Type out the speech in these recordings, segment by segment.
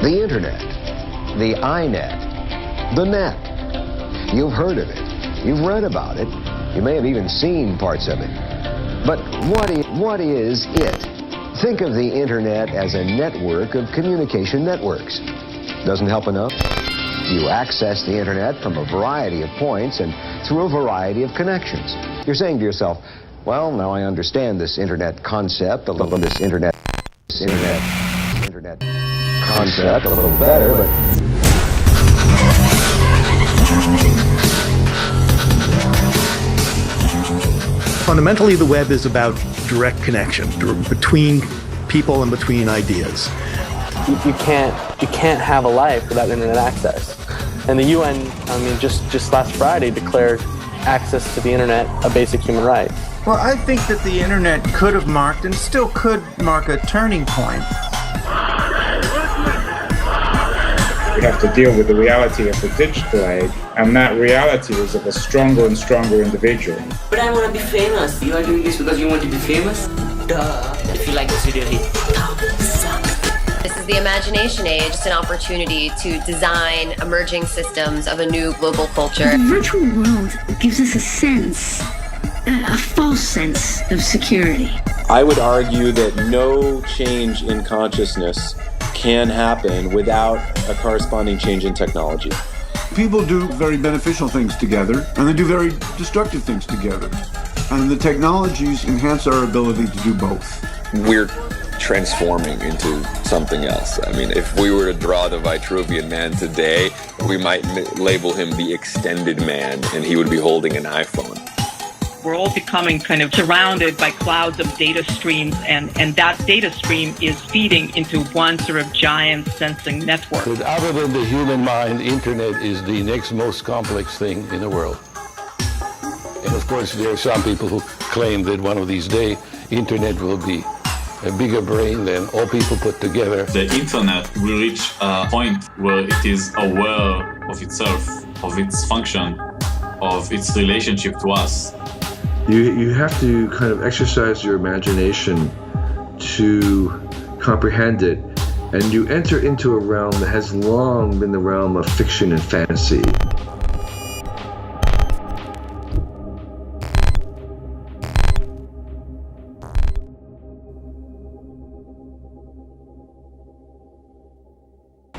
The internet, the iNet, the net. You've heard of it. You've read about it. You may have even seen parts of it. But what is it? Think of the internet as a network of communication networks. Doesn't help enough? You access the internet from a variety of points and through a variety of connections. You're saying to yourself, well, now I understand this internet concept, a little this internet concept a little better, but fundamentally, the web is about direct connection between people and between ideas. You can't have a life without internet access. And the UN, just last Friday declared access to the internet a basic human right. Well, I think that the internet could have marked and still could mark a turning point. We have to deal with the reality of the digital age, and that reality is of a stronger and stronger individual. But I want to be famous. You are doing this because you want to be famous? Duh. If you like this video, hit thumbs up. This is the imagination age. It's an opportunity to design emerging systems of a new global culture. The virtual world gives us a sense, a false sense of security. I would argue that no change in consciousness can happen without a corresponding change in technology. People do very beneficial things together, and they do very destructive things together. And the technologies enhance our ability to do both. We're transforming into something else. I mean, if we were to draw the Vitruvian Man today, we might label him the extended man, and he would be holding an iPhone. We're all becoming kind of surrounded by clouds of data streams, and that data stream is feeding into one sort of giant sensing network. But other than the human mind, internet is the next most complex thing in the world. And of course, there are some people who claim that one of these days, internet will be a bigger brain than all people put together. The internet will reach a point where it is aware of itself, of its function, of its relationship to us. You have to kind of exercise your imagination to comprehend it, and you enter into a realm that has long been the realm of fiction and fantasy.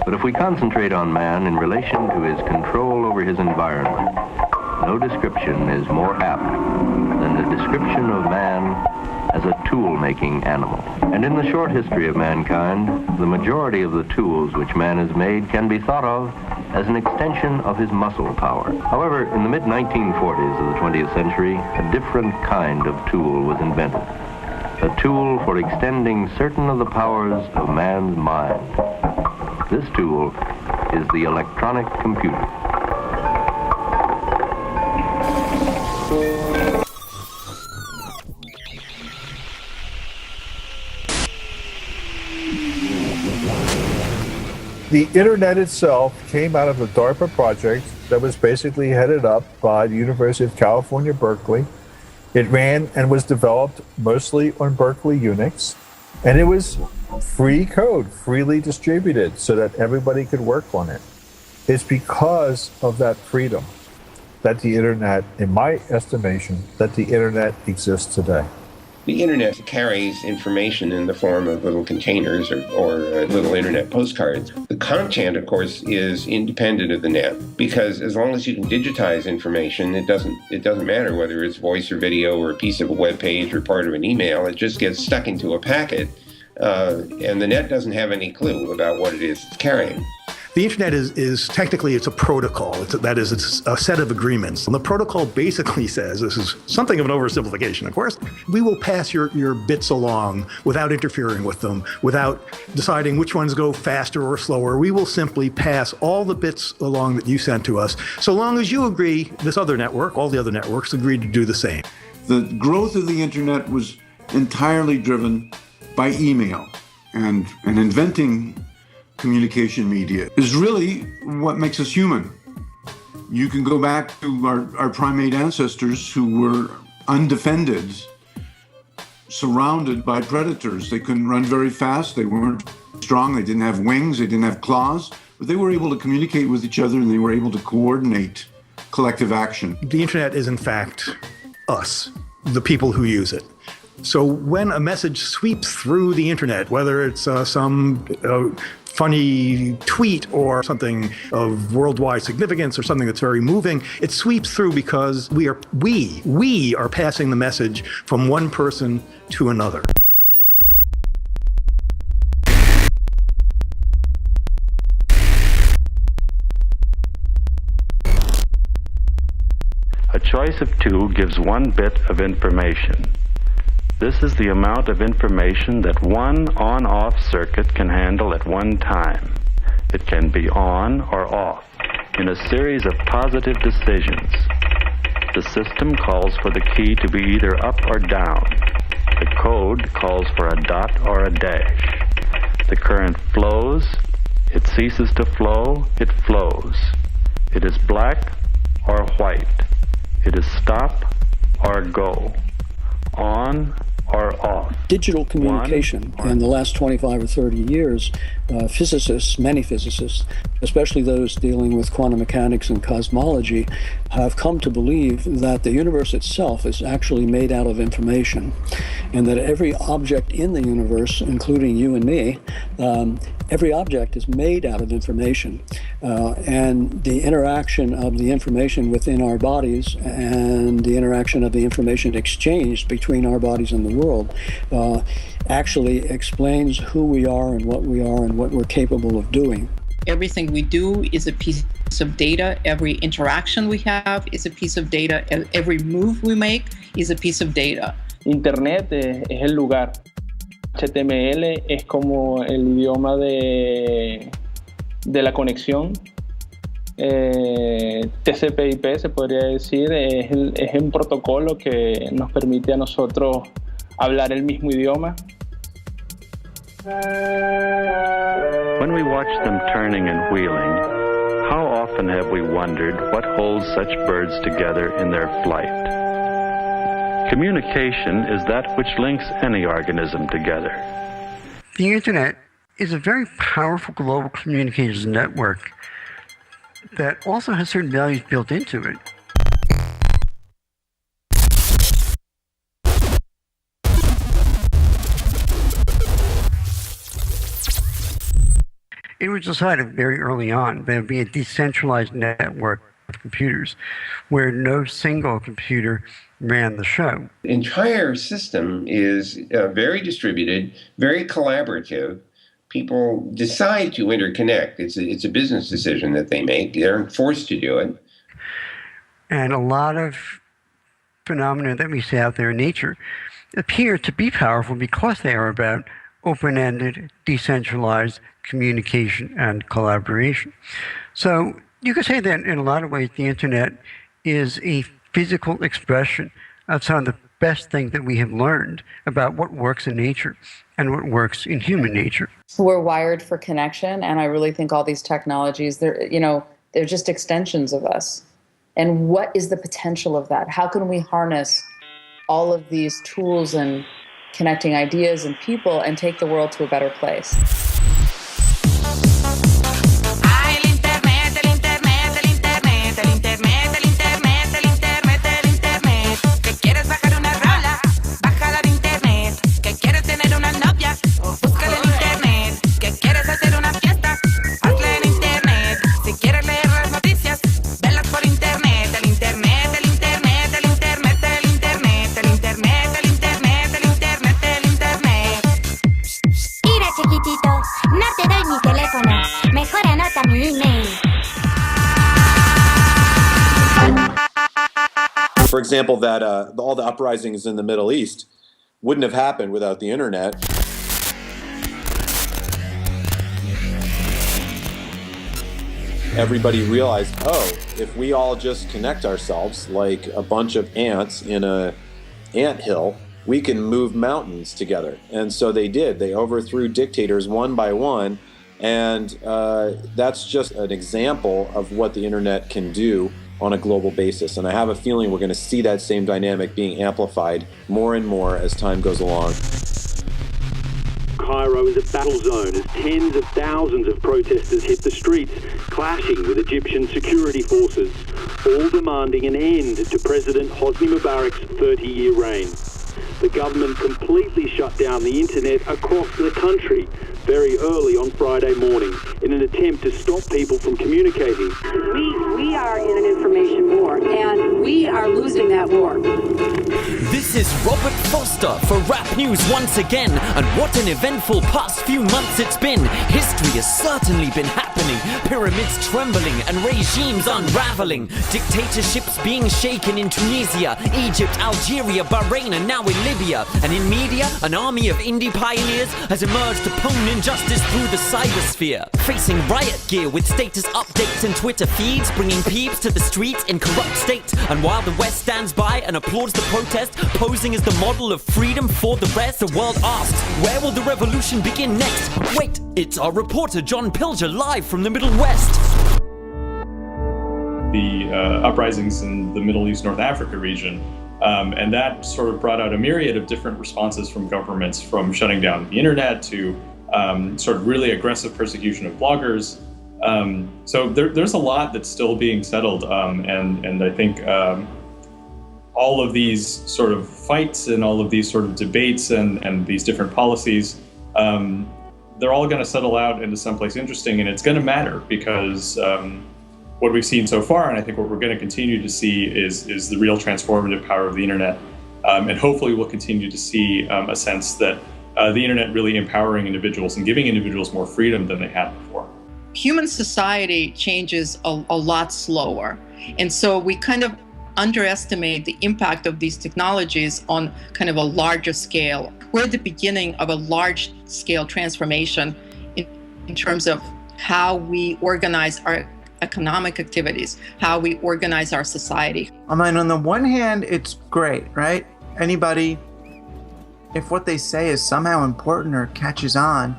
But if we concentrate on man in relation to his control over his environment, no description is more apt than the description of man as a tool-making animal. And in the short history of mankind, the majority of the tools which man has made can be thought of as an extension of his muscle power. However, in the mid-1940s of the 20th century, a different kind of tool was invented. A tool for extending certain of the powers of man's mind. This tool is the electronic computer. The internet itself came out of a DARPA project that was basically headed up by the University of California, Berkeley. It ran and was developed mostly on Berkeley Unix, and it was free code, freely distributed so that everybody could work on it. It's because of that freedom that the internet, in my estimation, that the internet exists today. The internet carries information in the form of little containers or little internet postcards. The content, of course, is independent of the net, because as long as you can digitize information, it doesn't matter whether it's voice or video or a piece of a web page or part of an email. It just gets stuck into a packet, and the net doesn't have any clue about what it is it's carrying. The internet is technically, it's a protocol. It's a set of agreements. And the protocol basically says, this is something of an oversimplification, of course, we will pass your bits along without interfering with them, without deciding which ones go faster or slower. We will simply pass all the bits along that you sent to us, so long as you agree, this other network, all the other networks agree to do the same. The growth of the internet was entirely driven by email, and inventing communication media is really what makes us human. You can go back to our primate ancestors who were undefended, surrounded by predators. They couldn't run very fast, they weren't strong, they didn't have wings, they didn't have claws, but they were able to communicate with each other and they were able to coordinate collective action. The internet is in fact us, the people who use it. So when a message sweeps through the internet, whether it's some funny tweet or something of worldwide significance or something that's very moving, it sweeps through because we are passing the message from one person to another. A choice of two gives 1 bit of information. This is the amount of information that one on-off circuit can handle at one time. It can be on or off in a series of positive decisions. The system calls for the key to be either up or down. The code calls for a dot or a dash. The current flows, it ceases to flow, it flows. It is black or white. It is stop or go, on or off. Digital communication in the last 25 or 30 years, physicists, many physicists, especially those dealing with quantum mechanics and cosmology, have come to believe that the universe itself is actually made out of information, and that every object in the universe, including you and me, every object is made out of information, and the interaction of the information within our bodies and the interaction of the information exchanged between our bodies and the world actually explains who we are and what we're capable of doing. Everything we do is a piece of data. Every interaction we have is a piece of data. Every move we make is a piece of data. Internet es el lugar. HTML es como el idioma de la conexión. TCP/IP se podría decir, es un protocolo que nos permite a nosotros hablar el mismo idioma. When we watch them turning and wheeling, how often have we wondered what holds such birds together in their flight? Communication is that which links any organism together. The internet is a very powerful global communications network that also has certain values built into it. It was decided very early on that it would be a decentralized network of computers where no single computer ran the show. The entire system is very distributed, very collaborative. People decide to interconnect. It's a business decision that they make. They're forced to do it. And a lot of phenomena that we see out there in nature appear to be powerful because they are about open-ended, decentralized communication and collaboration. So you could say that in a lot of ways the internet is a physical expression of some of the best things that we have learned about what works in nature and what works in human nature. We're wired for connection, and I really think all these technologies, they're just extensions of us. And what is the potential of that? How can we harness all of these tools and connecting ideas and people and take the world to a better place? For example, that all the uprisings in the Middle East wouldn't have happened without the internet. Everybody realized, if we all just connect ourselves like a bunch of ants in an anthill, we can move mountains together. And so they did. They overthrew dictators one by one, And that's just an example of what the internet can do on a global basis. And I have a feeling we're going to see that same dynamic being amplified more and more as time goes along. Cairo is a battle zone as tens of thousands of protesters hit the streets, clashing with Egyptian security forces, all demanding an end to President Hosni Mubarak's 30-year reign. The government completely shut down the internet across the country very early on Friday morning in an attempt to stop people from communicating. We are in an information war, and we are losing that war. This is Robert Foster for Rap News once again, and what an eventful past few months it's been. History has certainly been happening, pyramids trembling and regimes unraveling, dictatorships being shaken in Tunisia, Egypt, Algeria, Bahrain, and now in Libya. And in media, an army of indie pioneers has emerged to pwn injustice through the cybersphere, facing riot gear with status updates and Twitter feeds, bringing peeps to the streets in corrupt state. And while the West stands by and applauds the protest, posing as the model of freedom for the rest, the world asks, where will the revolution begin next? Wait, it's our reporter John Pilger live from the Middle West. The uprisings in the Middle East, North Africa region, and that sort of brought out a myriad of different responses from governments, from shutting down the internet to sort of really aggressive persecution of bloggers. So there's a lot that's still being settled, and I think all of these sort of fights and all of these sort of debates and these different policies, they're all going to settle out into someplace interesting, and it's going to matter because what we've seen so far, and I think what we're going to continue to see is the real transformative power of the internet, and hopefully we'll continue to see a sense that the internet really empowering individuals and giving individuals more freedom than they had before. Human society changes a lot slower. And so we kind of underestimate the impact of these technologies on kind of a larger scale. We're at the beginning of a large scale transformation in terms of how we organize our economic activities, how we organize our society. I mean, on the one hand, it's great, right? Anybody, if what they say is somehow important or catches on,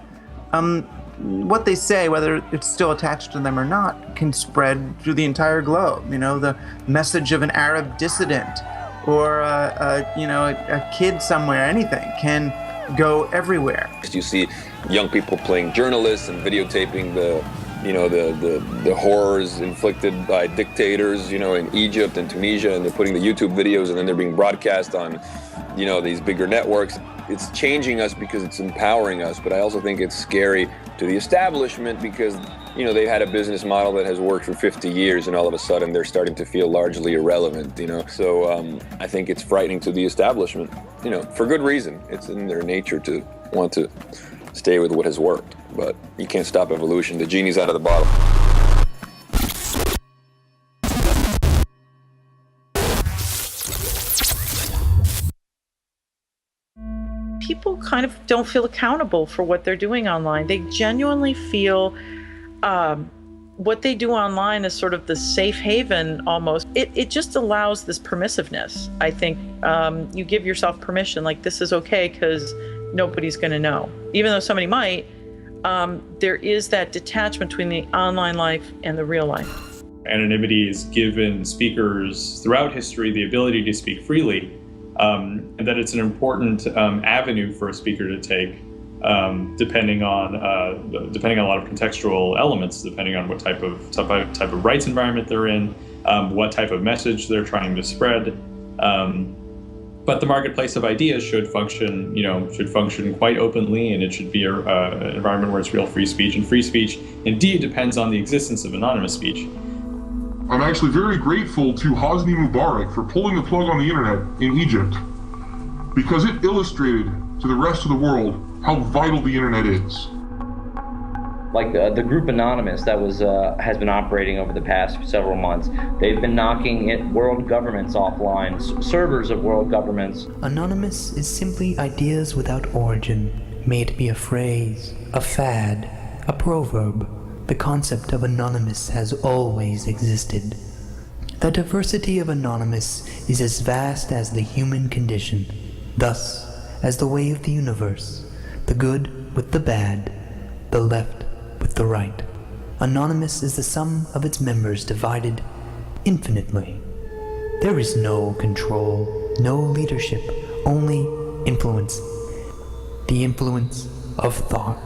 what they say, whether it's still attached to them or not, can spread through the entire globe. You know, the message of an Arab dissident or a kid somewhere, anything can go everywhere. You see young people playing journalists and videotaping the horrors inflicted by dictators, in Egypt and Tunisia, and they're putting the YouTube videos and then they're being broadcast on, these bigger networks. It's changing us because it's empowering us, but I also think it's scary to the establishment because, they've had a business model that has worked for 50 years and all of a sudden they're starting to feel largely irrelevant, So I think it's frightening to the establishment, for good reason. It's in their nature to want to stay with what has worked, but you can't stop evolution. The genie's out of the bottle. People kind of don't feel accountable for what they're doing online. They genuinely feel what they do online is sort of the safe haven almost. It just allows this permissiveness. I think you give yourself permission, like this is okay because nobody's going to know. Even though somebody might, there is that detachment between the online life and the real life. Anonymity has given speakers throughout history the ability to speak freely, and that it's an important avenue for a speaker to take, depending on a lot of contextual elements, depending on what type of rights environment they're in, what type of message they're trying to spread. But the marketplace of ideas should function quite openly, and it should be an environment where it's real free speech. And free speech indeed depends on the existence of anonymous speech. I'm actually very grateful to Hosni Mubarak for pulling the plug on the internet in Egypt, because it illustrated to the rest of the world how vital the internet is. Like the group Anonymous that has been operating over the past several months, they've been knocking world governments offline, servers of world governments. Anonymous is simply ideas without origin. May it be a phrase, a fad, a proverb. The concept of anonymous has always existed. The diversity of anonymous is as vast as the human condition. Thus, as the way of the universe, the good with the bad, the left with the right. Anonymous is the sum of its members divided infinitely. There is no control, no leadership, only influence. The influence of thought.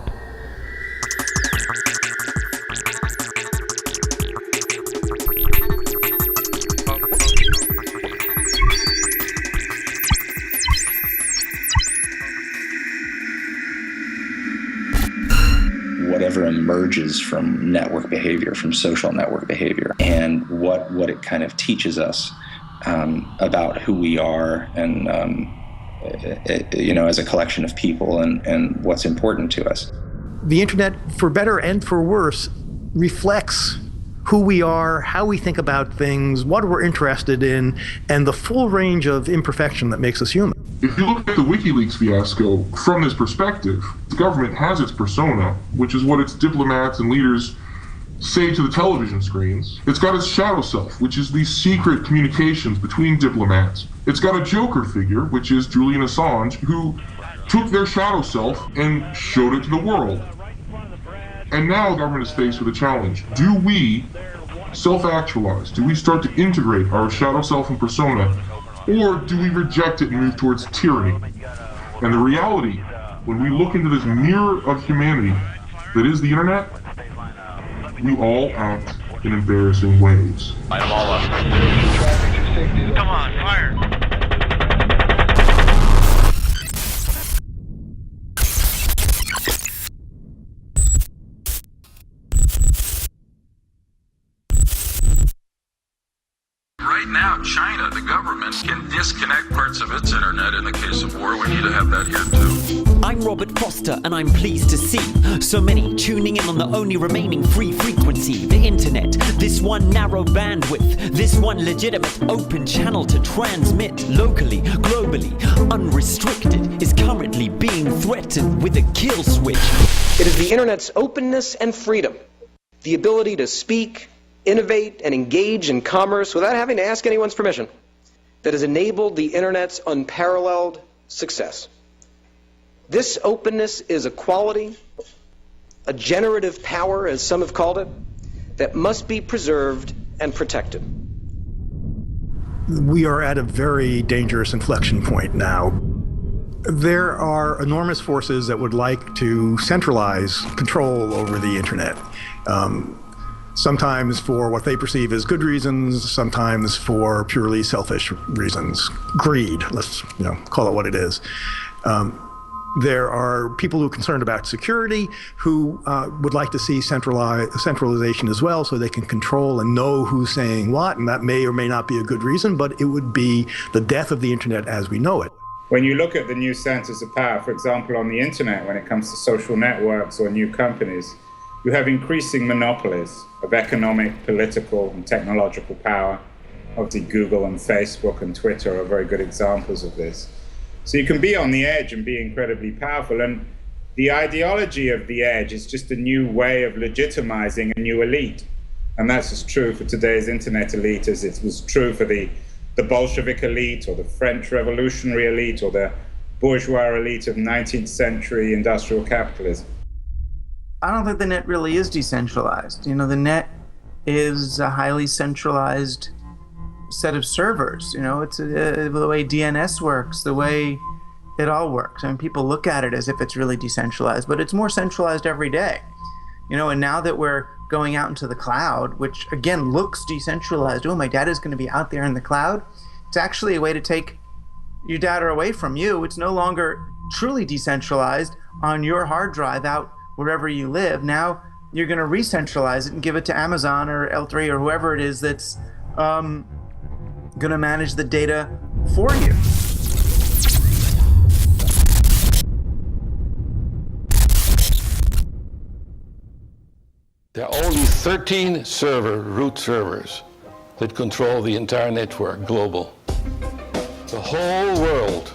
Whatever emerges from network behavior, from social network behavior, and what it kind of teaches us about who we are and as a collection of people and what's important to us. The internet, for better and for worse, reflects who we are, how we think about things, what we're interested in, and the full range of imperfection that makes us human. If you look at the WikiLeaks fiasco from this perspective, the government has its persona, which is what its diplomats and leaders say to the television screens. It's got its shadow self, which is these secret communications between diplomats. It's got a joker figure, which is Julian Assange, who took their shadow self and showed it to the world. And now the government is faced with a challenge. Do we self-actualize? Do we start to integrate our shadow self and persona? Or do we reject it and move towards tyranny? And the reality, when we look into this mirror of humanity that is the internet, we all act in embarrassing ways. I'm all up. Come on, fire! Right now, China, the government, can disconnect parts of its internet in the case of war. We need to have that here too. I'm Robert Foster, and I'm pleased to see so many tuning in on the only remaining free frequency, the internet. This one narrow bandwidth, this one legitimate open channel to transmit locally, globally, unrestricted, is currently being threatened with a kill switch. It is the internet's openness and freedom, the ability to speak, innovate, and engage in commerce without having to ask anyone's permission, that has enabled the internet's unparalleled success. This openness is a quality, a generative power, as some have called it, that must be preserved and protected. We are at a very dangerous inflection point now. There are enormous forces that would like to centralize control over the internet. Sometimes for what they perceive as good reasons, sometimes for purely selfish reasons. Greed, let's call it what it is. There are people who are concerned about security who would like to see centralization as well, so they can control and know who's saying what, and that may or may not be a good reason, but it would be the death of the internet as we know it. When you look at the new centers of power, for example, on the internet, when it comes to social networks or new companies, you have increasing monopolies of economic, political, and technological power. Obviously, Google and Facebook and Twitter are very good examples of this. So you can be on the edge and be incredibly powerful. And the ideology of the edge is just a new way of legitimizing a new elite. And that's as true for today's internet elite as it was true for the Bolshevik elite or the French revolutionary elite or the bourgeois elite of 19th century industrial capitalism. I don't think the net really is decentralized. The net is a highly centralized set of servers. It's the way DNS works, the way it all works. I mean, people look at it as if it's really decentralized, but it's more centralized every day. And now that we're going out into the cloud, which again looks decentralized, my data's going to be out there in the cloud. It's actually a way to take your data away from you. It's no longer truly decentralized on your hard drive out wherever you live. Now you're going to re-centralize it and give it to Amazon or L3 or whoever it is that's going to manage the data for you. There are only 13 root servers that control the entire network, global. The whole world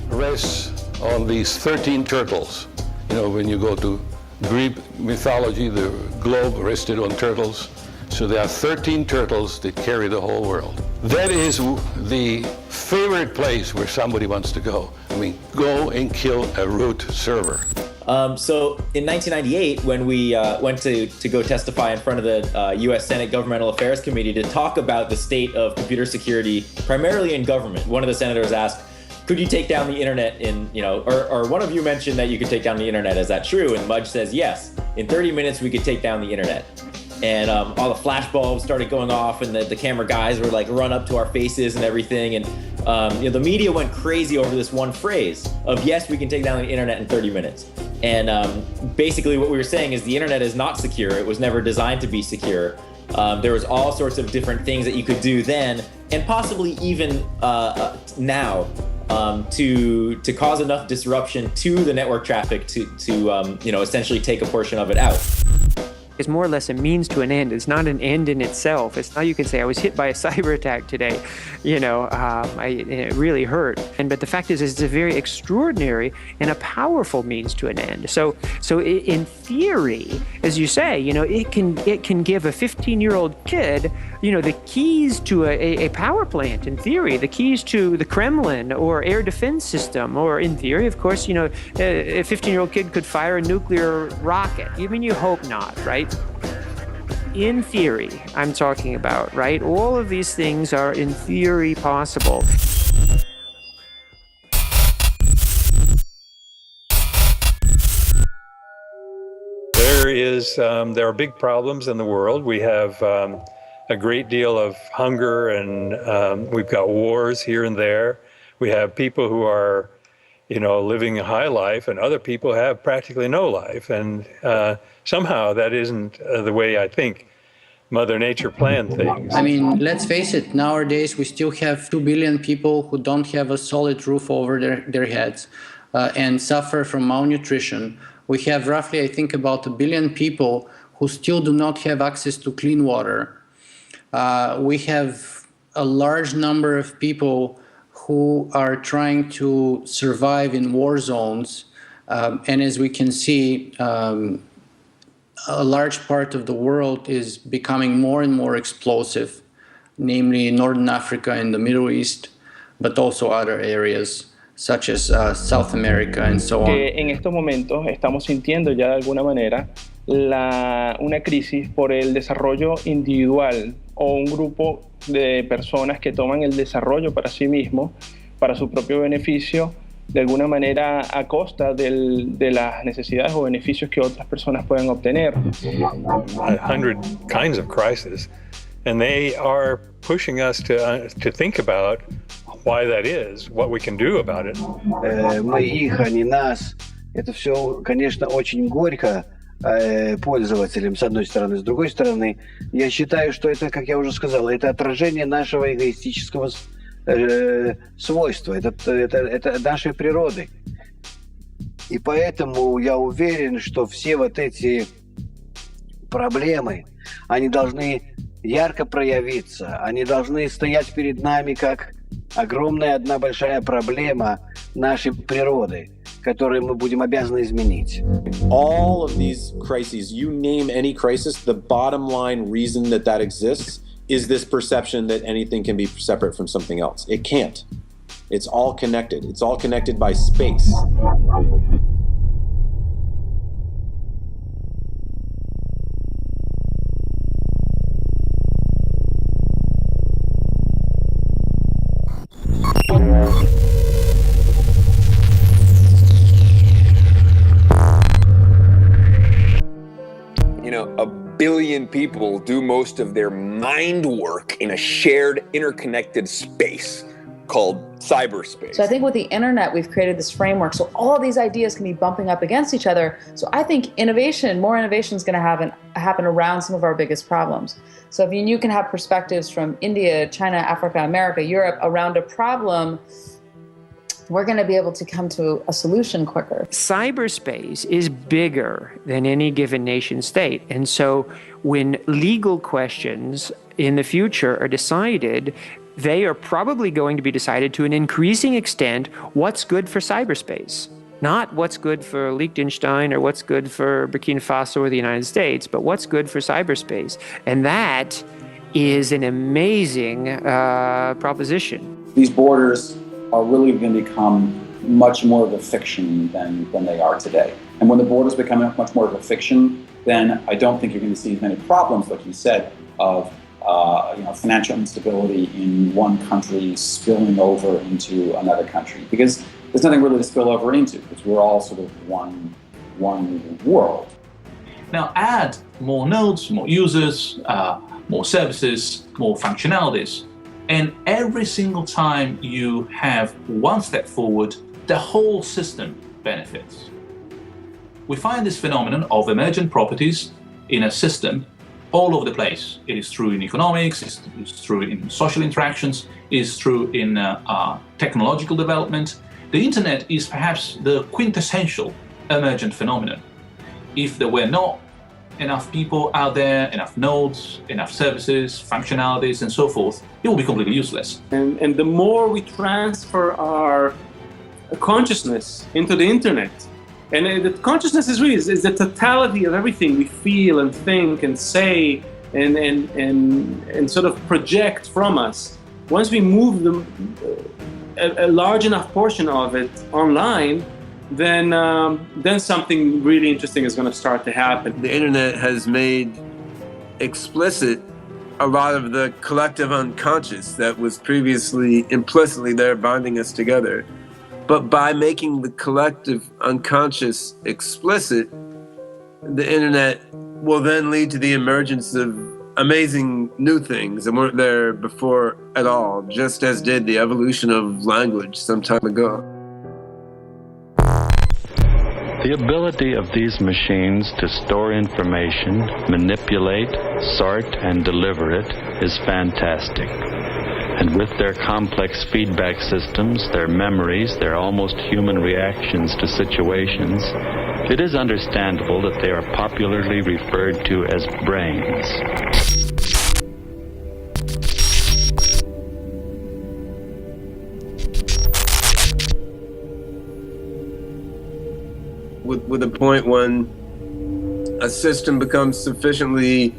rests on these 13 turtles. When you go to Greek mythology, the globe rested on turtles. So there are 13 turtles that carry the whole world. That is the favorite place where somebody wants to go. Go and kill a root server. So in 1998, when we went to go testify in front of the U.S. Senate Governmental Affairs Committee to talk about the state of computer security, primarily in government, one of the senators asked, could you take down the internet or one of you mentioned that you could take down the internet. Is that true? And Mudge says, yes, in 30 minutes we could take down the internet. And all the flash bulbs started going off, and the camera guys were like run up to our faces and everything. And the media went crazy over this one phrase of, yes, we can take down the internet in 30 minutes. And basically what we were saying is the internet is not secure. It was never designed to be secure. There was all sorts of different things that you could do then, and possibly even now, to cause enough disruption to the network traffic to essentially take a portion of it out. It's more or less a means to an end. It's not an end in itself. It's not, you can say, I was hit by a cyber attack today. It really hurt. But the fact is it's a very extraordinary and a powerful means to an end. So in theory, as you say, it can give a 15-year-old kid, the keys to a power plant, in theory, the keys to the Kremlin or air defense system, or in theory, of course, a 15-year-old kid could fire a nuclear rocket. Even you hope not, right? In theory, I'm talking about, right? All of these things are in theory possible. There are big problems in the world. We have a great deal of hunger, and we've got wars here and there. We have people who are, living a high life, and other people have practically no life. And somehow that isn't the way I think Mother Nature planned things. I mean, let's face it, nowadays we still have 2 billion people who don't have a solid roof over their heads and suffer from malnutrition. We have roughly, I think, about 1 billion people who still do not have access to clean water. We have a large number of people who are trying to survive in war zones. And as we can see, a large part of the world is becoming more and more explosive, namely Northern Africa and the Middle East, but also other areas such as South America and so on. En estos momentos estamos sintiendo ya de alguna manera una crisis por el desarrollo individual o un grupo de personas que toman el desarrollo para sí mismos, para su propio beneficio, de alguna manera a costa de las necesidades o beneficios que otras personas pueden obtener. 100 kinds of crises, and they are pushing us to think about why that is, what we can do about it. Мы их, они нас. Это все, конечно, очень горько пользователям, с одной стороны. С другой стороны, я считаю, что это, как я уже сказал, это отражение нашего эгоистического свойства, это нашей природы. И поэтому я уверен, что все вот эти проблемы, они должны ярко проявиться, они должны стоять перед нами как огромная одна большая проблема нашей природы, которые мы будем обязаны изменить. All of these crises, you name any crisis, the bottom line reason that exists is this perception that anything can be separate from something else. It can't. It's all connected. It's all connected by space. A billion people do most of their mind work in a shared, interconnected space called cyberspace. So I think with the internet, we've created this framework. So all these ideas can be bumping up against each other. So I think more innovation is going to happen around some of our biggest problems. So if you can have perspectives from India, China, Africa, America, Europe around a problem, we're going to be able to come to a solution quicker. Cyberspace is bigger than any given nation state. And so when legal questions in the future are decided, they are probably going to be decided to an increasing extent what's good for cyberspace. Not what's good for Liechtenstein or what's good for Burkina Faso or the United States, but what's good for cyberspace. And that is an amazing proposition. These borders are really going to become much more of a fiction than they are today. And when the borders become much more of a fiction, then I don't think you're going to see as many problems, like you said, of financial instability in one country spilling over into another country, because there's nothing really to spill over into, because we're all sort of one world. Now add more nodes, more users, more services, more functionalities, and every single time you have one step forward, the whole system benefits. We find this phenomenon of emergent properties in a system all over the place. It is true in economics, it's true in social interactions, it's true in technological development. The internet is perhaps the quintessential emergent phenomenon. If there were not enough people out there, enough nodes, enough services, functionalities, and so forth, it will be completely useless. And the more we transfer our consciousness into the internet, and the consciousness is really is the totality of everything we feel and think and say and sort of project from us. Once we move a large enough portion of it online, then something really interesting is going to start to happen. The internet has made explicit a lot of the collective unconscious that was previously implicitly there binding us together. But by making the collective unconscious explicit, the internet will then lead to the emergence of amazing new things that weren't there before at all, just as did the evolution of language some time ago. The ability of these machines to store information, manipulate, sort, and deliver it is fantastic. And with their complex feedback systems, their memories, their almost human reactions to situations, it is understandable that they are popularly referred to as brains. With a point when a system becomes sufficiently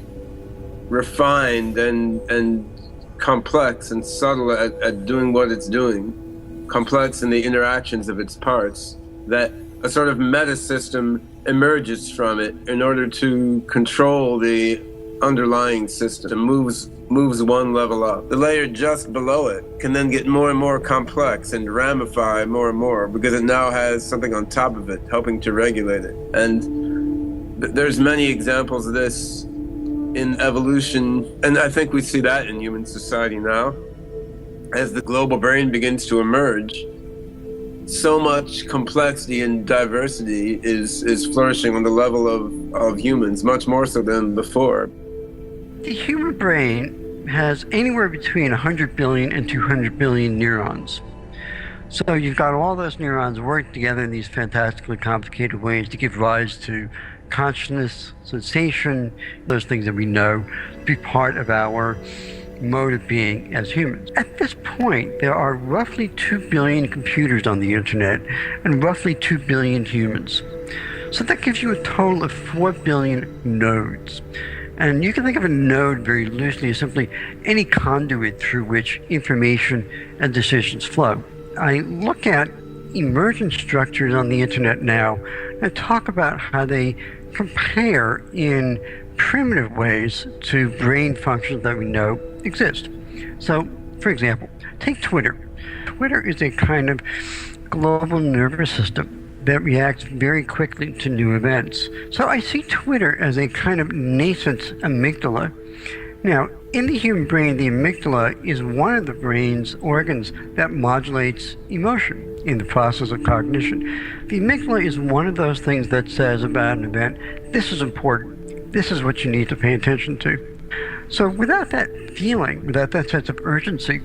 refined and complex and subtle at doing what it's doing, complex in the interactions of its parts, that a sort of meta system emerges from it in order to control the underlying system, moves one level up. The layer just below it can then get more and more complex and ramify more and more because it now has something on top of it helping to regulate it. And there's many examples of this in evolution, and I think we see that in human society now. As the global brain begins to emerge, so much complexity and diversity is flourishing on the level of humans, much more so than before. The human brain has anywhere between 100 billion and 200 billion neurons. So you've got all those neurons working together in these fantastically complicated ways to give rise to consciousness, sensation, those things that we know to be part of our mode of being as humans. At this point, there are roughly 2 billion computers on the internet and roughly 2 billion humans. So that gives you a total of 4 billion nodes. And you can think of a node very loosely as simply any conduit through which information and decisions flow. I look at emergent structures on the internet now and talk about how they compare in primitive ways to brain functions that we know exist. So, for example, take Twitter. Twitter is a kind of global nervous system that reacts very quickly to new events. So I see Twitter as a kind of nascent amygdala. Now, in the human brain, the amygdala is one of the brain's organs that modulates emotion in the process of cognition. The amygdala is one of those things that says about an event, this is important, this is what you need to pay attention to. So without that feeling, without that sense of urgency,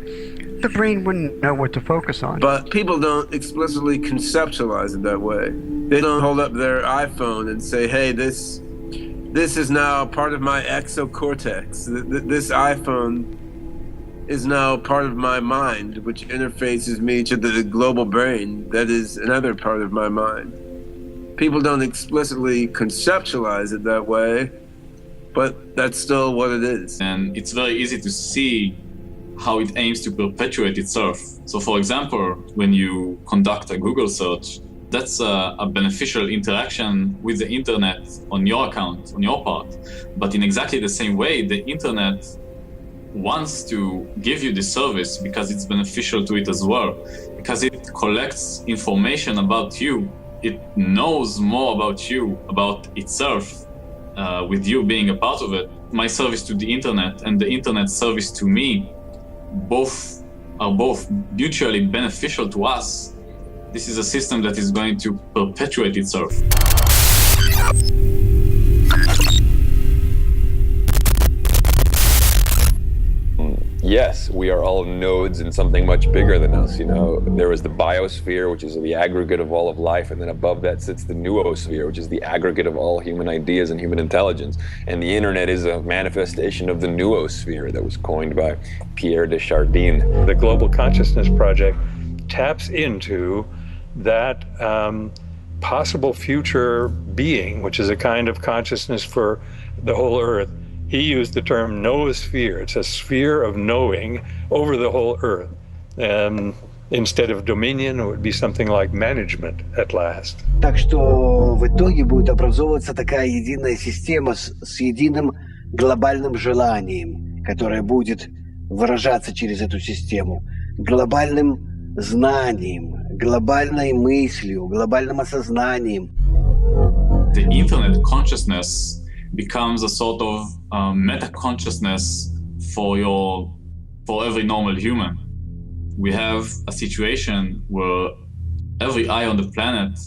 the brain wouldn't know what to focus on. But people don't explicitly conceptualize it that way. They don't hold up their iPhone and say, hey, this is now part of my exocortex. This iPhone is now part of my mind, which interfaces me to the global brain that is another part of my mind. People don't explicitly conceptualize it that way, but that's still what it is. And it's very easy to see how it aims to perpetuate itself. So for example, when you conduct a Google search, that's a beneficial interaction with the internet on your account, on your part. But in exactly the same way, the internet wants to give you this service because it's beneficial to it as well, because it collects information about you. It knows more about you, about itself, with you being a part of it. My service to the internet and the internet service to me are both mutually beneficial to us. This is a system that is going to perpetuate itself. Yes, we are all nodes in something much bigger than us. You know, there is the biosphere, which is the aggregate of all of life, and then above that sits the noosphere, which is the aggregate of all human ideas and human intelligence. And the internet is a manifestation of the noosphere that was coined by Pierre de Chardin. The Global Consciousness Project taps into that possible future being, which is a kind of consciousness for the whole Earth. He used the term noosphere. It's a sphere of knowing over the whole Earth. Instead of dominion, it would be something like management at last. Так что в итоге будет образовываться такая единая система с единым глобальным желанием, которое будет выражаться через эту систему, глобальным знанием, глобальной мыслью, глобальным осознанием. The internet consciousness becomes a sort of meta-consciousness for every normal human. We have a situation where every eye on the planet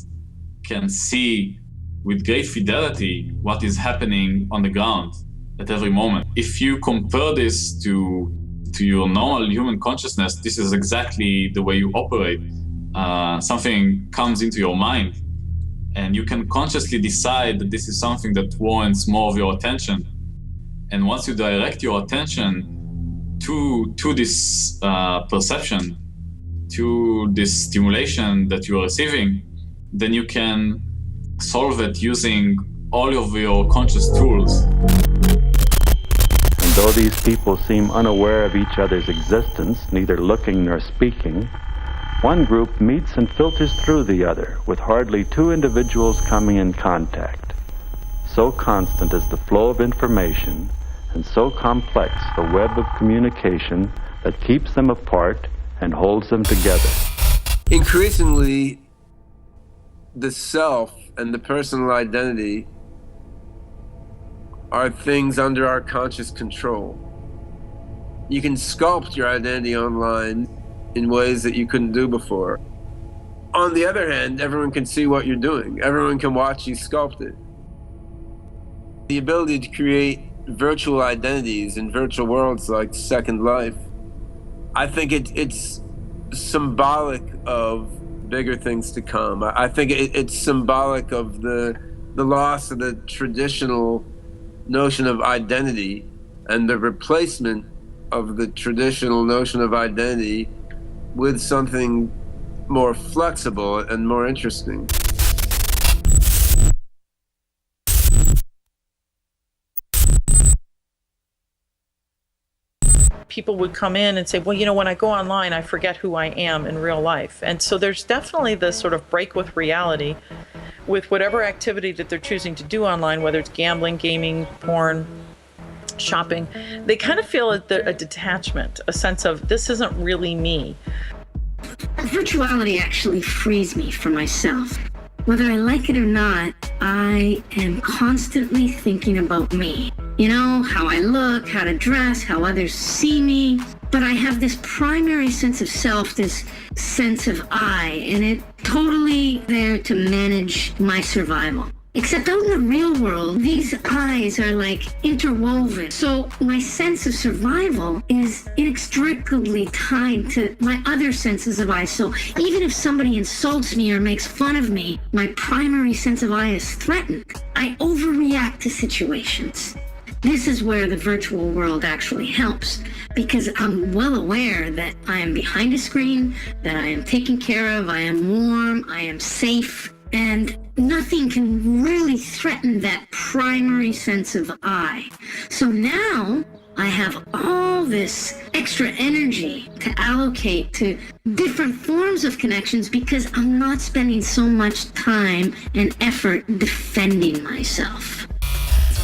can see with great fidelity what is happening on the ground at every moment. If you compare this to your normal human consciousness, this is exactly the way you operate. Something comes into your mind, and you can consciously decide that this is something that warrants more of your attention. And once you direct your attention to this perception, to this stimulation that you are receiving, then you can solve it using all of your conscious tools. And though these people seem unaware of each other's existence, neither looking nor speaking, one group meets and filters through the other, with hardly two individuals coming in contact. So constant is the flow of information, and so complex the web of communication that keeps them apart and holds them together. Increasingly, the self and the personal identity are things under our conscious control. You can sculpt your identity online in ways that you couldn't do before. On the other hand, everyone can see what you're doing. Everyone can watch you sculpt it. The ability to create virtual identities in virtual worlds like Second Life, I think it's symbolic of bigger things to come. I think it's symbolic of the loss of the traditional notion of identity and the replacement of the traditional notion of identity with something more flexible and more interesting. People would come in and say, well, you know, when I go online, I forget who I am in real life. And so there's definitely this sort of break with reality with whatever activity that they're choosing to do online, whether it's gambling, gaming, porn, shopping. They kind of feel a detachment, a sense of this isn't really me. Virtuality actually frees me from myself. Whether I like it or not, I am constantly thinking about me. You know, how I look, how to dress, how others see me. But I have this primary sense of self, this sense of I, and it's totally there to manage my survival. Except out in the real world, these eyes are like interwoven. So my sense of survival is inextricably tied to my other senses of I. So even if somebody insults me or makes fun of me, my primary sense of I is threatened. I overreact to situations. This is where the virtual world actually helps, because I'm well aware that I am behind a screen, that I am taken care of, I am warm, I am safe. And nothing can really threaten that primary sense of I. So now I have all this extra energy to allocate to different forms of connections because I'm not spending so much time and effort defending myself.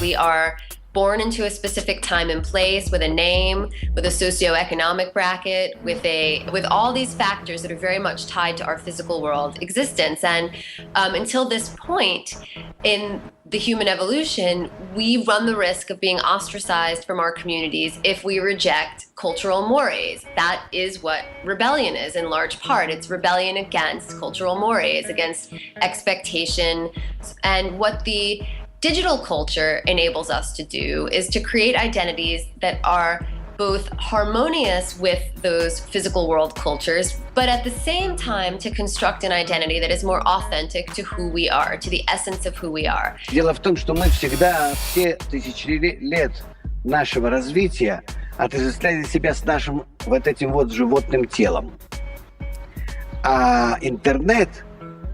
We are born into a specific time and place with a name, with a socioeconomic bracket, with all these factors that are very much tied to our physical world existence. And until this point in the human evolution, we run the risk of being ostracized from our communities if we reject cultural mores. That is what rebellion is in large part. It's rebellion against cultural mores, against expectation. And what the digital culture enables us to do is to create identities that are both harmonious with those physical world cultures, but at the same time to construct an identity that is more authentic to who we are, to the essence of who we are. Дело в том, что мы всегда, все тысячи лет нашего развития, отождествляли себя с нашим вот этим вот животным телом. А интернет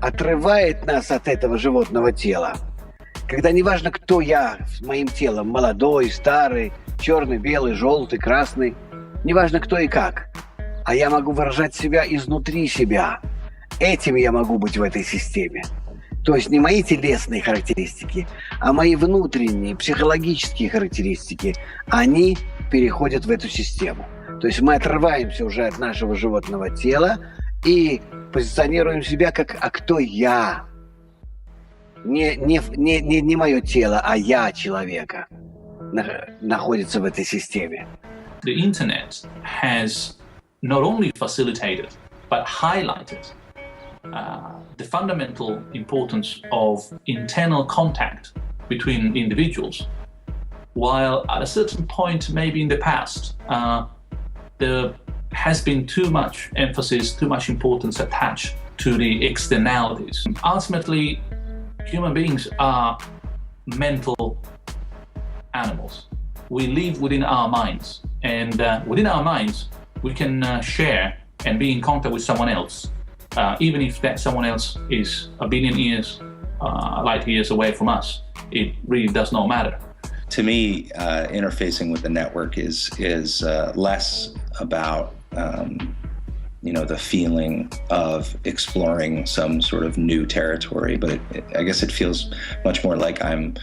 отрывает нас от этого животного тела. Когда неважно, кто я с моим телом, молодой, старый, черный, белый, желтый, красный, неважно кто и как, а я могу выражать себя изнутри себя. Этим я могу быть в этой системе. То есть не мои телесные характеристики, а мои внутренние, психологические характеристики, они переходят в эту систему. То есть мы отрываемся уже от нашего животного тела и позиционируем себя как «а кто я?». Не мое тело, а я человека находится в этой системе. The internet has not only facilitated but highlighted the fundamental importance of internal contact between individuals, while at a certain point, maybe in the past, there has been too much emphasis, too much importance attached to the externalities. Ultimately, human beings are mental animals. We live within our minds, and within our minds, we can share and be in contact with someone else, even if that someone else is a billion light years away from us. It really does not matter. To me, interfacing with the network is less about the feeling of exploring some sort of new territory, but I guess it feels much more like I'm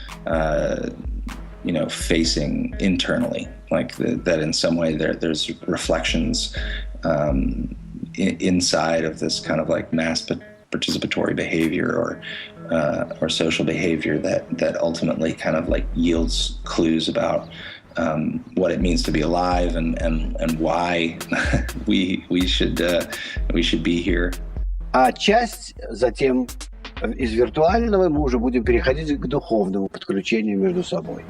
facing internally, like that in some way there's reflections inside of this kind of like mass participatory behavior or social behavior that ultimately kind of like yields clues about what it means to be alive and why we should be here. А часть затем из виртуального мы уже будем переходить к духовному подключению между собой.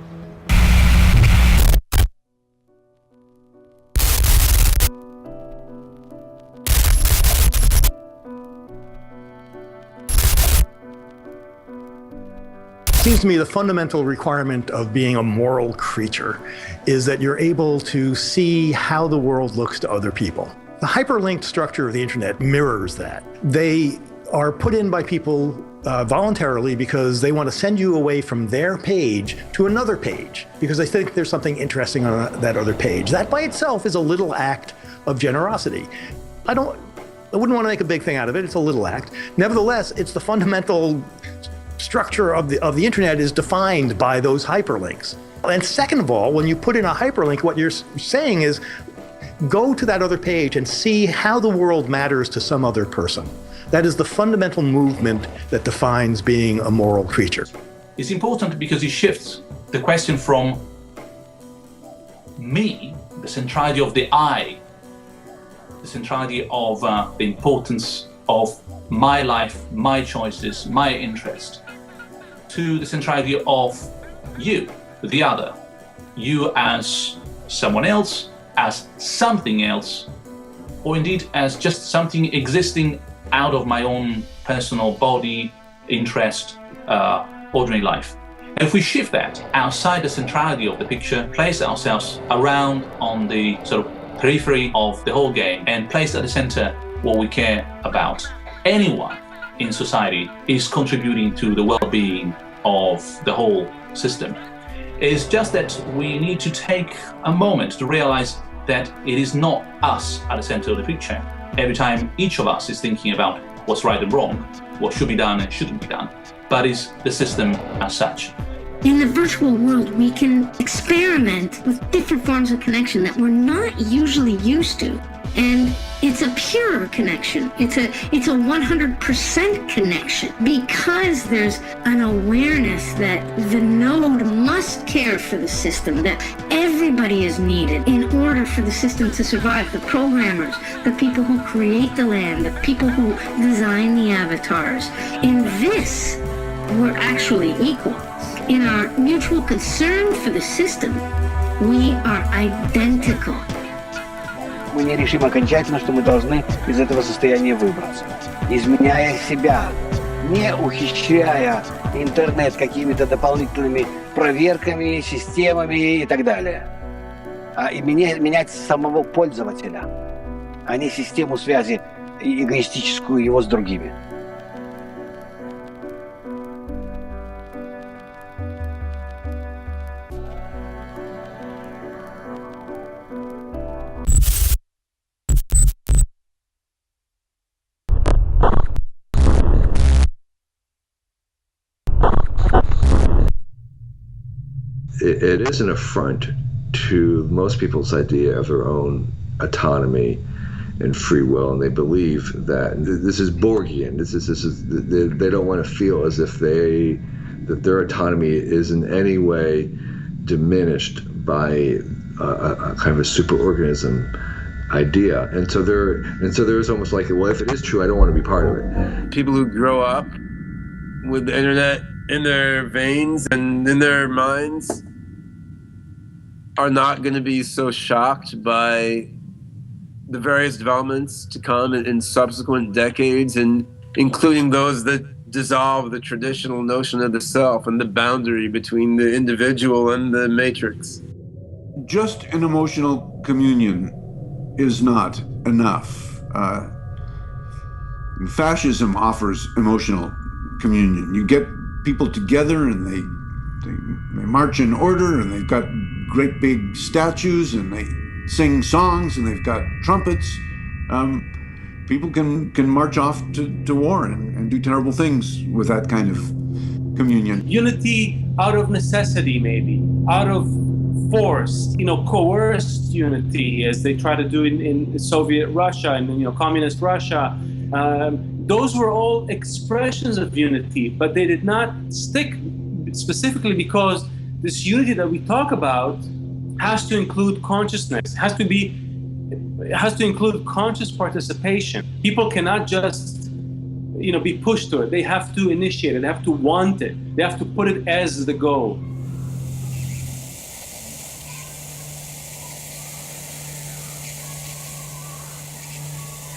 It seems to me the fundamental requirement of being a moral creature is that you're able to see how the world looks to other people. The hyperlinked structure of the internet mirrors that. They are put in by people voluntarily because they want to send you away from their page to another page because they think there's something interesting on that other page. That by itself is a little act of generosity. I wouldn't want to make a big thing out of it. It's a little act. Nevertheless, it's the fundamental structure of the internet is defined by those hyperlinks. And second of all, when you put in a hyperlink, what you're saying is go to that other page and see how the world matters to some other person. That is the fundamental movement that defines being a moral creature. It's important because it shifts the question from me, the centrality of the I, the centrality of the importance of my life, my choices, my interest, to the centrality of you, the other. You as someone else, as something else, or indeed as just something existing out of my own personal body, interest, ordinary life. And if we shift that outside the centrality of the picture, place ourselves around on the sort of periphery of the whole game, and place at the center what we care about, anyone in society is contributing to the well-being of the whole system. It's just that we need to take a moment to realize that it is not us at the center of the picture. Every time each of us is thinking about what's right and wrong, what should be done and shouldn't be done, but it's the system as such. In the virtual world, we can experiment with different forms of connection that we're not usually used to. And it's a pure connection. It's a 100% connection because there's an awareness that the node must care for the system, that everybody is needed in order for the system to survive. The programmers, the people who create the land, the people who design the avatars. In this, we're actually equal. In our mutual concern for the system, we are identical. Мы не решим окончательно, что мы должны из этого состояния выбраться. Изменяя себя, не ухищряя интернет какими-то дополнительными проверками, системами и так далее. И менять самого пользователя, а не систему связи эгоистическую его с другими. It is an affront to most people's idea of their own autonomy and free will, and they believe that this is Borgian. This is they don't want to feel as if that their autonomy is in any way diminished by a kind of a superorganism idea, and so there's almost like, well, if it is true, I don't want to be part of it. People who grow up with the internet in their veins and in their minds are not going to be so shocked by the various developments to come in subsequent decades, and including those that dissolve the traditional notion of the self and the boundary between the individual and the matrix. Just an emotional communion is not enough. Fascism offers emotional communion. You get people together and they march in order, and they've got great big statues, and they sing songs, and they've got trumpets. People can march off to war and do terrible things with that kind of communion. Unity out of necessity, maybe, out of force, coerced unity, as they try to do in Soviet Russia and communist Russia. Those were all expressions of unity, but they did not stick, specifically because this unity that we talk about has to include consciousness, has to include conscious participation. People cannot just, be pushed to it. They have to initiate it. They have to want it. They have to put it as the goal.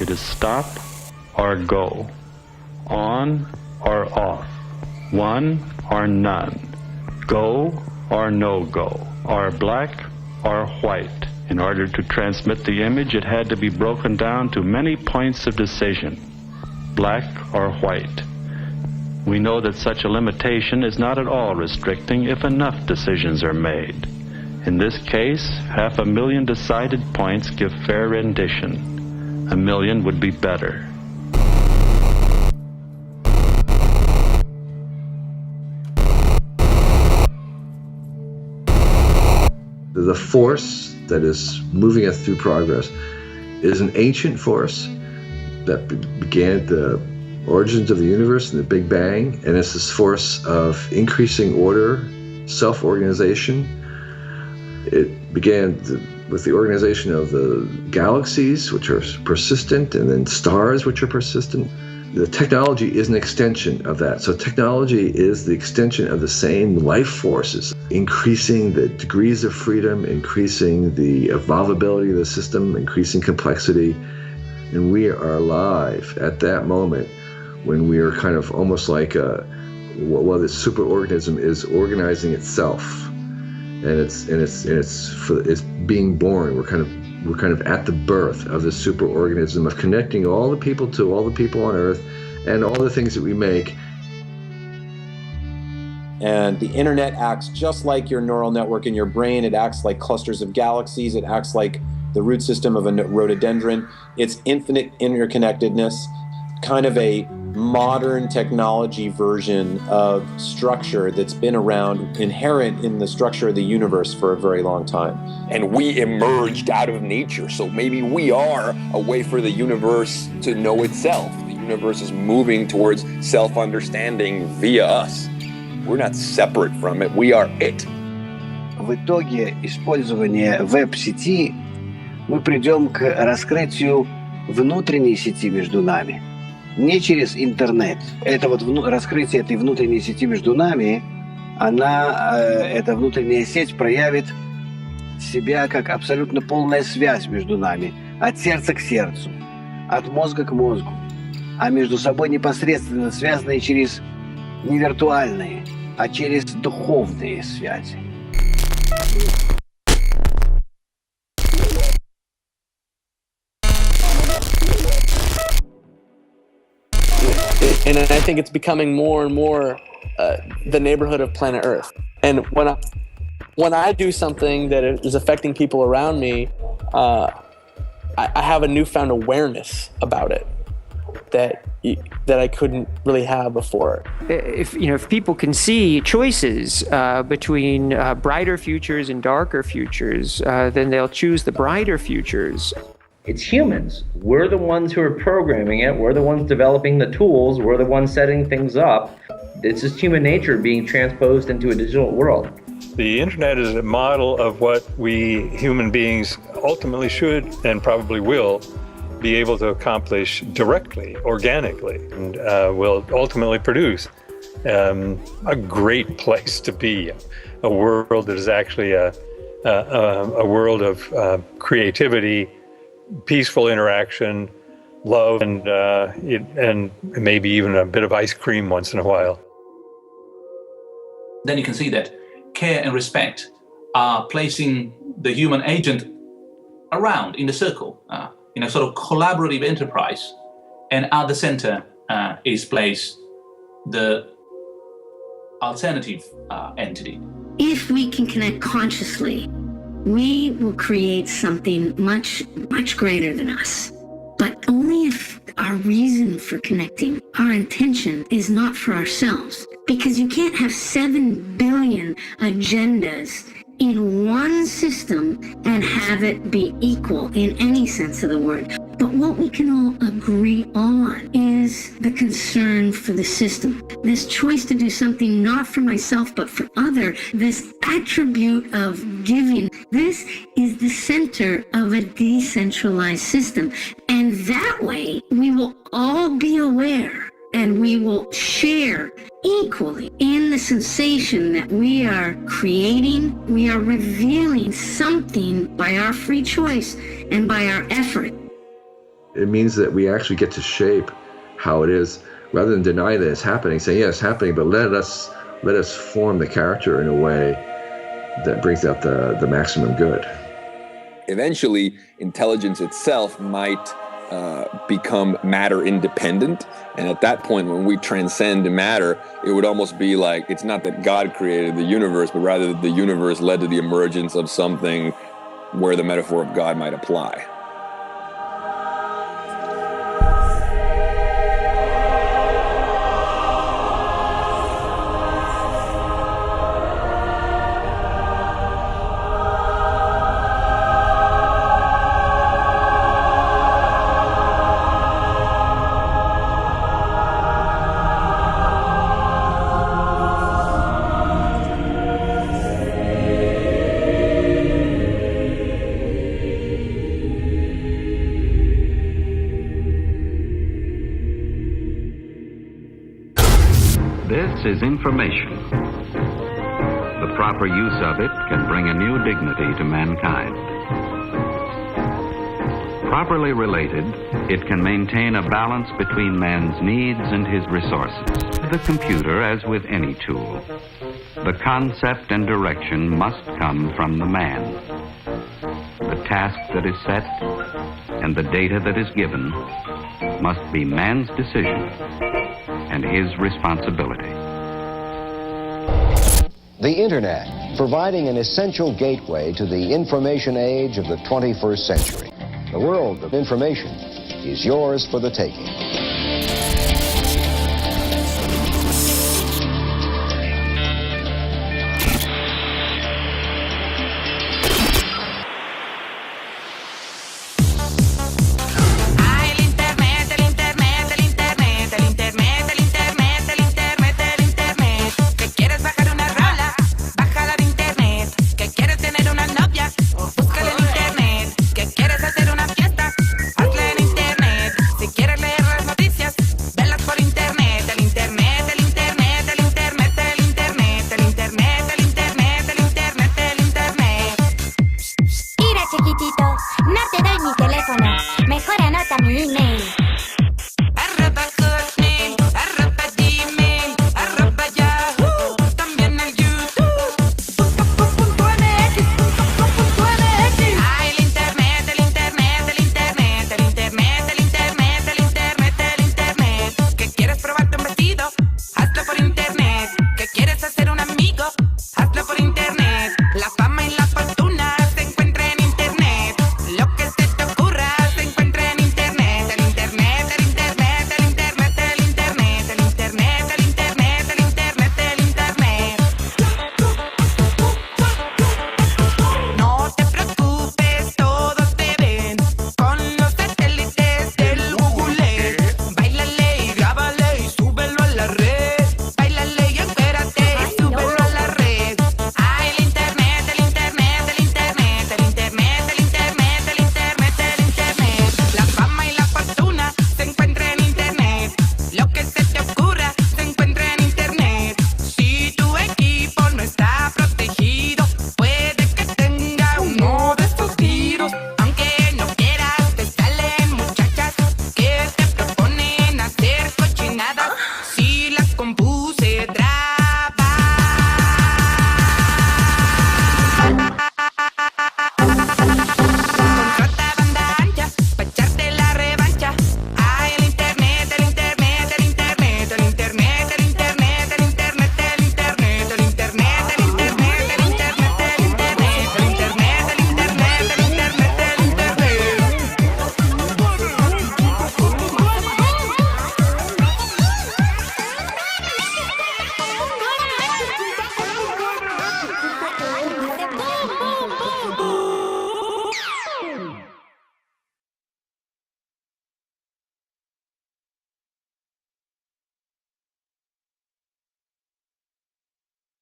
It is stop or go, on or off, one or none, go or no go, or black or white. In order to transmit the image, it had to be broken down to many points of decision, black or white. We know that such a limitation is not at all restricting if enough decisions are made. In this case, 500,000 decided points give fair rendition. 1 million would be better. The force that is moving us through progress is an ancient force that began at the origins of the universe in the Big Bang, and it's this force of increasing order, self-organization. It began with the organization of the galaxies, which are persistent, and then stars, which are persistent. The technology is an extension of that. So technology is the extension of the same life forces, increasing the degrees of freedom, increasing the evolvability of the system, increasing complexity. And we are alive at that moment when we are kind of almost like this superorganism is organizing itself. And it's being born. We're kind of at the birth of this superorganism of connecting all the people to all the people on Earth, and all the things that we make. And the internet acts just like your neural network in your brain. It acts like clusters of galaxies. It acts like the root system of a rhododendron. It's infinite interconnectedness, kind of a modern technology version of structure that's been around, inherent in the structure of the universe for a very long time. And we emerged out of nature, so maybe we are a way for the universe to know itself. The universe is moving towards self-understanding via us. We're not separate from it, we are it. В итоге использования веб-сети мы придем к раскрытию внутренней сети между нами. Не через интернет. Это вот раскрытие этой внутренней сети между нами, эта внутренняя сеть проявит себя как абсолютно полная связь между нами. От сердца к сердцу, от мозга к мозгу. А между собой непосредственно связанные через не виртуальные, а через духовные связи. And I think it's becoming more and more the neighborhood of planet Earth. And when I do something that is affecting people around me, I have a newfound awareness about it that I couldn't really have before. If people can see choices between brighter futures and darker futures, then they'll choose the brighter futures. It's humans. We're the ones who are programming it. We're the ones developing the tools. We're the ones setting things up. It's just human nature being transposed into a digital world. The internet is a model of what we human beings ultimately should and probably will be able to accomplish directly, organically, and will ultimately produce a great place to be, a world that is actually a world of creativity, peaceful interaction, love, and maybe even a bit of ice cream once in a while. Then you can see that care and respect are placing the human agent around in the circle, in a sort of collaborative enterprise. And at the center is placed the alternative entity. If we can connect consciously, we will create something much, much greater than us. But only if our reason for connecting, our intention, is not for ourselves. Because you can't have 7 billion agendas in one system and have it be equal in any sense of the word. But what we can all agree on is the concern for the system. This choice to do something not for myself but for other, this attribute of giving, this is the center of a decentralized system. And that way we will all be aware and we will share equally in the sensation that we are creating, we are revealing something by our free choice and by our effort. It means that we actually get to shape how it is, rather than deny that it's happening, saying, yeah, it's happening, but let us form the character in a way that brings out the maximum good. Eventually, intelligence itself might become matter independent. And at that point, when we transcend matter, it would almost be like, it's not that God created the universe, but rather that the universe led to the emergence of something where the metaphor of God might apply. Is information. The proper use of it can bring a new dignity to mankind. Properly related, it can maintain a balance between man's needs and his resources. The computer, as with any tool, the concept and direction must come from the man. The task that is set and the data that is given must be man's decision and his responsibility. The Internet, providing an essential gateway to the information age of the 21st century. The world of information is yours for the taking.